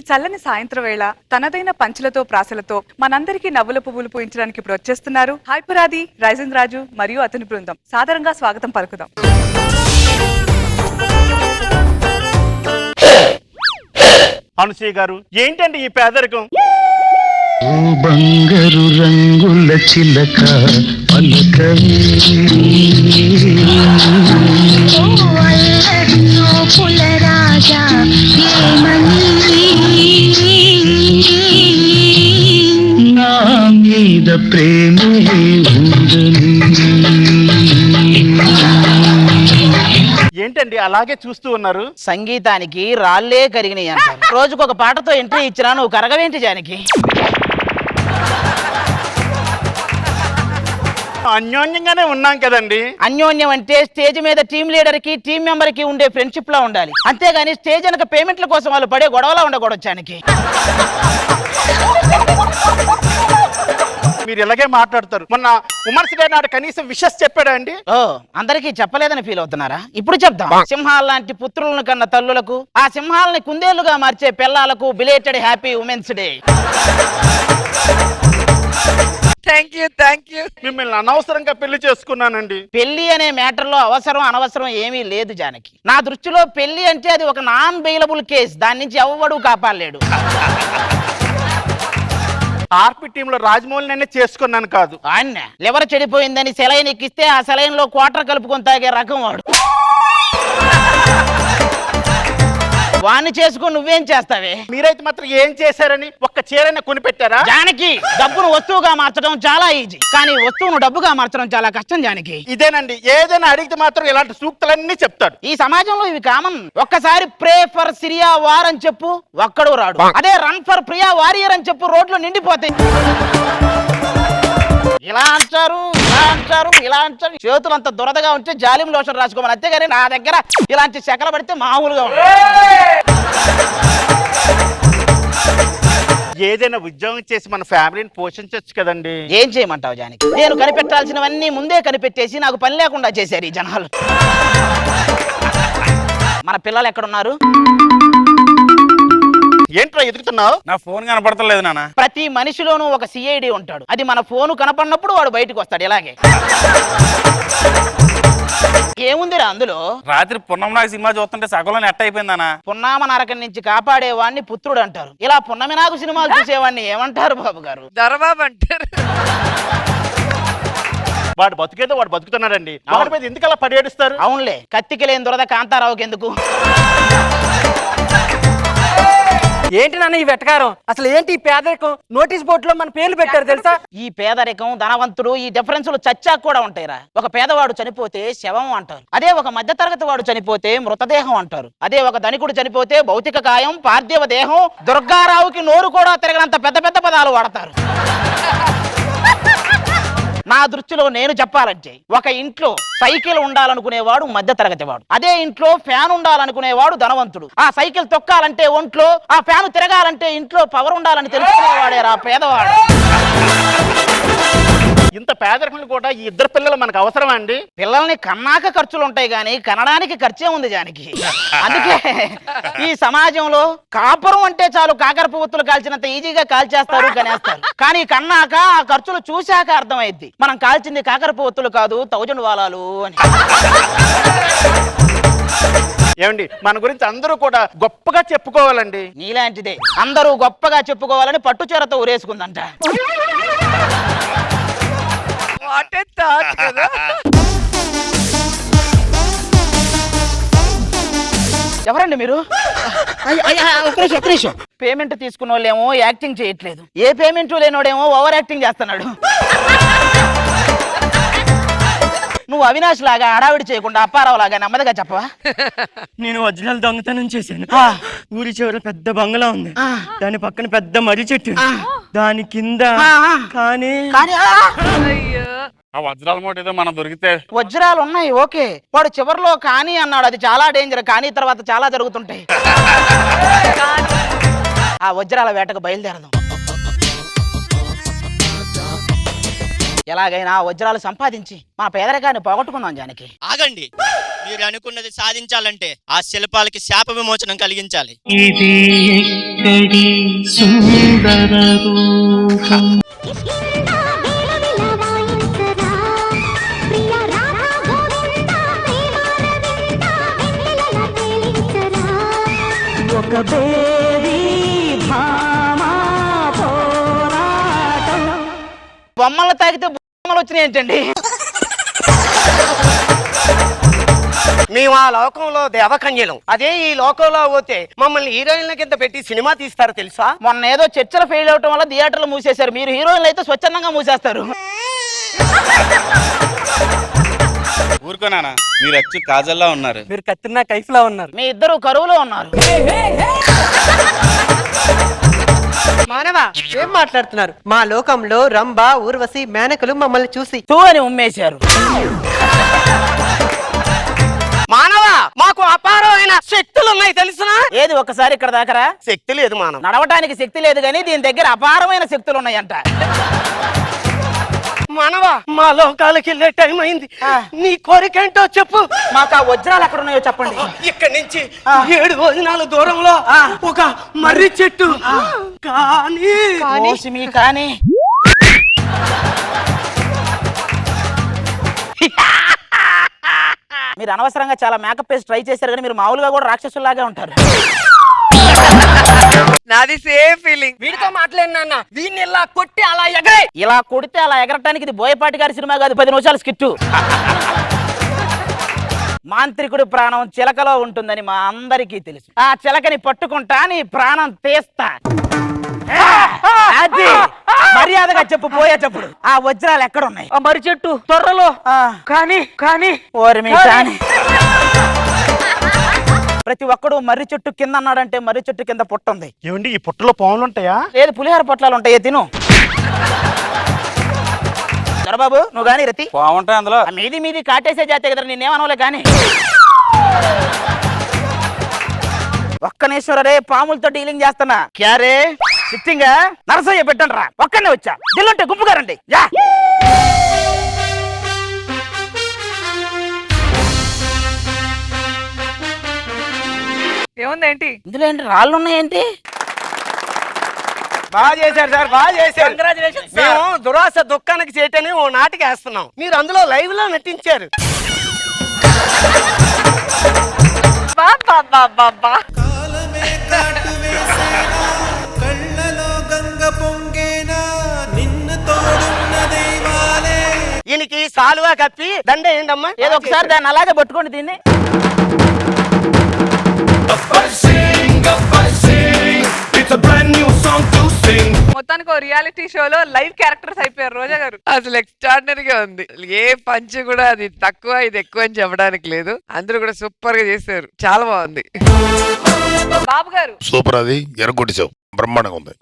చల్లని సాయంత్రం వేళ తనదైన పంచులతో ప్రాసలతో మనందరికీ నవ్వుల పువ్వులు పూయించడానికి ఇప్పుడు వచ్చేస్తున్నారు హైపరాది, రైజన్ రాజు మరియు అతని బృందం. సాదరంగా స్వాగతం పలుకుదాం. అనుసూయ గారు, ఏంటండి ఈ పేదరికం? బంగారు రంగుల చిలక పలకవే పులరాజా నా మీద ప్రేమే ఉందని. ఏంటండి అలాగే చూస్తూ ఉన్నారు? సంగీతానికి రాళ్లే కరిగినాయి అంటారు. రోజుకొక పాటతో ఎంట్రీ ఇచ్చినా నువ్వు కరగవేంటి జానకి? అన్యోన్యంగానే ఉన్నాం కదండి. అన్యోన్యం అంటే స్టేజ్ మీద టీం లీడర్ కి టీం మెంబర్ కి ఉండే ఫ్రెండ్షిప్ లా ఉండాలి, అంతేగాని స్టేజ్ వెనక పేమెంట్ల కోసం వాళ్ళు పడే గొడవలా ఉండకూడదు జానకి. మీరు ఇలాగే మాట్లాడతారు. మొన్న ఉమర్స్ డే నాడు కనీసం విషెస్ చెప్పాడా అండి? ఓ, అందరికీ చెప్పలేదని ఫీల్ అవుతున్నారా? ఇప్పుడు చెప్దాం. సింహాల లాంటి పుత్రులను కన్న తల్లులకు, ఆ సింహాలని కుందేళ్లుగా మార్చే పిల్లలకు belated happy women's day. Thank you. మిమ్మల్ని అనవసరంగా పెళ్లి చేసుకున్నానండి. పెళ్లి అనే మ్యాటర్ లో అవసరం అనవసరం ఏమీ లేదు జానకి. నా దృష్టిలో పెళ్లి అంటే అది ఒక నాన్ బెయిలబుల్ కేసు, దాని నుంచి ఎవ్వడూ కాపాడలేడు. ఆర్పి టీమ్ లో రాజమౌళిని చేసుకున్నాను కాదు. ఆయన లివర్ చెడిపోయిందని సెలైన్ ఎక్కిస్తే ఆ సెలైన్ లో క్వార్టర్ కలుపుకొని తాగే రకం వాడు. వాణ్ణి చేసుకుని నువ్వేం చేస్తావే? మీరైతే మాత్రం ఏం చేశారని ఒక్క చీరైనా కొనిపెట్టారా? జానకి, డబ్బును వస్తువుగా మార్చడం చాలా ఈజీ, కానీ వస్తువును డబ్బుగా మార్చడం చాలా కష్టం జానకి. ఇదేనండి, ఏదైనా అడిగితే మాత్రం ఇలాంటి సూక్తులన్నీ చెప్తాడు. ఈ సమాజంలో ఇవి కామన్. ఒక్కసారి ప్రే ఫర్ సిరియా వార్ అని చెప్పు, ఒక్కడు రాడు. అదే రన్ ఫర్ ప్రియా వారియర్ అని చెప్పు, రోడ్లు నిండిపోతాయి. ఇలా అంటారు, ఇలా అంటారు. చేతులు అంత దురదగా ఉంటే జాలిం లోషన్ రాసుకోమని, అంతేగాని నా దగ్గర ఇలాంటి శకల పడితే మామూలుగా ఉంటుంది. ఏదైనా ఉద్యోగం చేసి మన ఫ్యామిలీని పోషించవచ్చు కదండి. ఏం చేయమంటావు జానకి? నేను కనిపెట్టాల్సినవన్నీ ముందే కనిపెట్టేసి నాకు పని లేకుండా చేశారు ఈ జనాలు. మన పిల్లలు ఎక్కడున్నారు? ఏంట్రా ఎదుగుతున్నావు? నా ఫోన్ కనపడతలేదు నాన్న. ప్రతి మనిషిలోనూ ఒక సిఐడి ఉంటాడు. అది మన ఫోన్ కనపడినప్పుడు వాడు బయటకు వస్తాడు. ఇలాగే ఏముందిరా అందులో? రాత్రి పున్నమనాగ సినిమా చూస్తుంటే సగంలో నెట్ అయిపోయిందనా. పున్నామ నరకం నుంచి కాపాడేవాడిని పుత్రుడు అంటారు. ఇలా పున్నమి నాగు సినిమాలు చూసేవాడిని ఏమంటారు బాబు గారు? దొరబాబు అంటారు. వాడు బతుకేదో వాడు బతుకుతున్నాడండి. వాడి మీద ఎందుకు అలా పడేడుస్తారు? అవునులే, కత్తికి లేని దొరద కాంతారావుకి ఎందుకు? ఏంటి నాన్న ఈ వెటకారం? అసలు ఏంటి ఈ పేదరికం? నోటీస్ బోర్డు లో మన పేర్లు పెట్టారు తెలుసా? ఈ పేదరికం, ధనవంతుడు, ఈ డిఫరెన్స్లు చచ్చాక కూడా ఉంటాయిరా. ఒక పేదవాడు చనిపోతే శవం అంటారు. అదే ఒక మధ్యతరగతి వాడు చనిపోతే మృతదేహం అంటారు. అదే ఒక ధనికుడు చనిపోతే భౌతిక కాయం, పార్థివ దేహం. దుర్గారావుకి నోరు కూడా తిరగనంత పెద్ద పెద్ద పదాలు వాడతారు. నా దృష్టిలో నేను చెప్పాలంటే, ఒక ఇంట్లో సైకిల్ ఉండాలనుకునేవాడు మధ్య తరగతి వాడు. అదే ఇంట్లో ఫ్యాన్ ఉండాలనుకునేవాడు ధనవంతుడు. ఆ సైకిల్ తొక్కాలంటే ఒంట్లో, ఆ ఫ్యాన్ తిరగాలంటే ఇంట్లో పవర్ ఉండాలని తెలుసుకునేవాడే రా పేదవాడు. ఇంత పేదరికంలో కూడా ఈ ఇద్దరు పిల్లలు మనకు అవసరమా అండి? పిల్లల్ని కన్నాక ఖర్చులు ఉంటాయి గానీ కనడానికి ఖర్చే ఉంది జానికి. అందుకే ఈ సమాజంలో కాపురం అంటే చాలు కాకర పువ్వుతులు కాల్చినంత ఈజీగా కాల్చేస్తారు, కనేస్తారు. కానీ కన్నాక ఆ ఖర్చులు చూశాక అర్థమైద్ది మనం కాల్చింది కాకర పువ్వుతులు కాదు, 1000 వాలాలు అని. ఏమండి, మన గురించి అందరూ కూడా గొప్పగా చెప్పుకోవాలండి. నీలాంటిదే అందరూ గొప్పగా చెప్పుకోవాలని పట్టు చీరతో ఊరేసుకుందంట. ఎవరండి మీరు? పేమెంట్ తీసుకున్న వాళ్ళేమో యాక్టింగ్ చేయట్లేదు, ఏ పేమెంట్ లేనోడేమో ఓవర్ యాక్టింగ్ చేస్తున్నాడు. నువ్వు అవినాష్ లాగా హడావిడి చేయకుండా అప్పారావు లాగా నెమ్మదిగా చెప్పవా? నేను ఒరిజినల్ దొంగతనం చేశాను. ఊరి చివర పెద్ద బంగ్లా ఉంది, దాని పక్కన పెద్ద మర్రి చెట్టు, దాని కింద కానీ ఆ వజ్రాల మూట ఏదో మనం దొరికితే. వజ్రాలు ఉన్నాయి, ఓకే. వాడు చివరిలో కానీ అన్నాడు, అది చాలా డేంజర్. కానీ తర్వాత చాలా జరుగుతుంటాయి. ఆ వజ్రాల వేటకు బయలుదేరదాం. ఎలాగైనా వజ్రాలు సంపాదించి మా పేదరికాన్ని పోగొట్టుకుందాం జానకి. ఆగండి, మీరు అనుకున్నది సాధించాలంటే ఆ శిల్పాలకి శాప విమోచనం కలిగించాలి. ఇది ఎక్కడి సుందర రూపం ఒక బేరీ భామా పోరాటం. బొమ్మలు తాగితే బొమ్మలు వచ్చినాయి ఏంటండి? మేము ఆ లోకంలో దేవకన్యలం. అదే ఈ లోకంలో పోతే మమ్మల్ని హీరోయిన్ల కింద పెట్టి సినిమా తీస్తారు తెలుసా? మొన్న ఏదో చర్చలు ఫెయిల్ అవటం వల్ల థియేటర్లు మూసేశారు. మీరు హీరోయిన్లు అయితే స్వచ్ఛందంగా మూసేస్తారు. ఊరుకోనానా, మీరు వచ్చి కాజల్లా ఉన్నారు. మీరు కత్తిన్నా కైఫ్లా ఉన్నారు. మీ ఇద్దరు కరువులో ఉన్నారు. మానవా ఏం మాట్లాడుతున్నారు? మా లోకంలో రంభ ఊర్వశి మేనకలు మమ్మల్ని చూసి తూ అని ఉమ్మేశారు. మానవా, మాకు అపారమైన శక్తులు ఉన్నాయి తెలుసునా? ఏది ఒక్కసారి ఇక్కడ దాకరా. శక్తి లేదు మానవ. నడవటానికి శక్తి లేదు కానీ దీని దగ్గర అపారమైన శక్తులు ఉన్నాయంట. మానవా, మా లోకాలకి వెళ్ళే టైం అయింది. నీ కోరికేంటో చెప్పు. మాకు ఆ వజ్రాలు ఎక్కడ ఉన్నాయో చెప్పండి. ఇక్కడి నుంచి 7 భోజనాల దూరంలో ఒక మర్రి చెట్టు. కానీ మోసిమి కానీ మీరు అనవసరంగా చాలా మేకప్ వేసి ట్రై చేశారు కానీ మీరు మామూలుగా కూడా రాక్షసులాగే ఉంటారు. నాది సేమ్ ఫీలింగ్. వీడితో మాట్లాడినా వీడిని ఇలా కొట్టి అలా ఎగరే. ఇలా కొడితే అలా ఎగరటానికి ఇది బోయపాటి గారి సినిమా కాదు, 10 నిమిషాల స్కిట్టు. మాంత్రికుడి ప్రాణం చిలకలో ఉంటుందని మా అందరికీ తెలుసు. ఆ చిలకని పట్టుకుంటా నీ ప్రాణం తీస్తా. అది మర్యాదగా చెప్పు. పోయేటప్పుడు ఆ వజ్రాలు ఎక్కడ ఉన్నాయి? ఆ మర్రి చెట్టు త్వరలో. కానీ ఓరి మీ కానీ ప్రతి ఒక్కడు మర్రి చెట్టు కింద అన్నాడంటే మర్రి చెట్టు కింద పుట్ట ఉంది. ఏమండి ఈ పుట్టలో పాములు ఉంటాయా? లేదు, పులిహార పొట్లాలు ఉంటాయి, తిను. దొరబాబు నువ్వు గాని రతి బాగుంటాయి అందులో. ఆ మీది కాటేసే జాతే కదా, నేనేమనవలే కానీ. ఒక్క నిమిషం రే, పాములతో డీలింగ్ చేస్తున్నా. క్యారే సిట్టింగ్ నరసయ్య పెట్టండి రా. ఒక్కనే వచ్చా, దిల్లుంటే గుంపుగా రండి. యా ఏముందేంటి ఇందులో ఏంటి రాళ్ళు ఉన్నాయేంటి? బాగా చేశారు సార్, బాగా చేశారు. మేము దురాశ దుఃఖానికి చేయటని ఓ నాటికి వేస్తున్నాం. మీరు అందులో లైవ్ లో నటించారు. ఈయనకి సాలువా కప్పి దండ ఏంటమ్మా? ఏదో ఒకసారి దాన్ని అలాగే పట్టుకోండి దీన్ని. మొత్తానికి ఓ రియాలిటీ షోలో లైవ్ క్యారెక్టర్స్ అయిపోయారు రోజా గారు. అసలు ఎక్స్ట్రాడినరీగా ఉంది. ఏ పంచ్ కూడా అది తక్కువ ఇది ఎక్కువ అని చెప్పడానికి లేదు. అందరూ కూడా సూపర్ గా చేశారు, చాలా బాగుంది. బాబు గారు సూపర్, అది ఎరగొట్టేసావు, బ్రహ్మాండంగా ఉంది.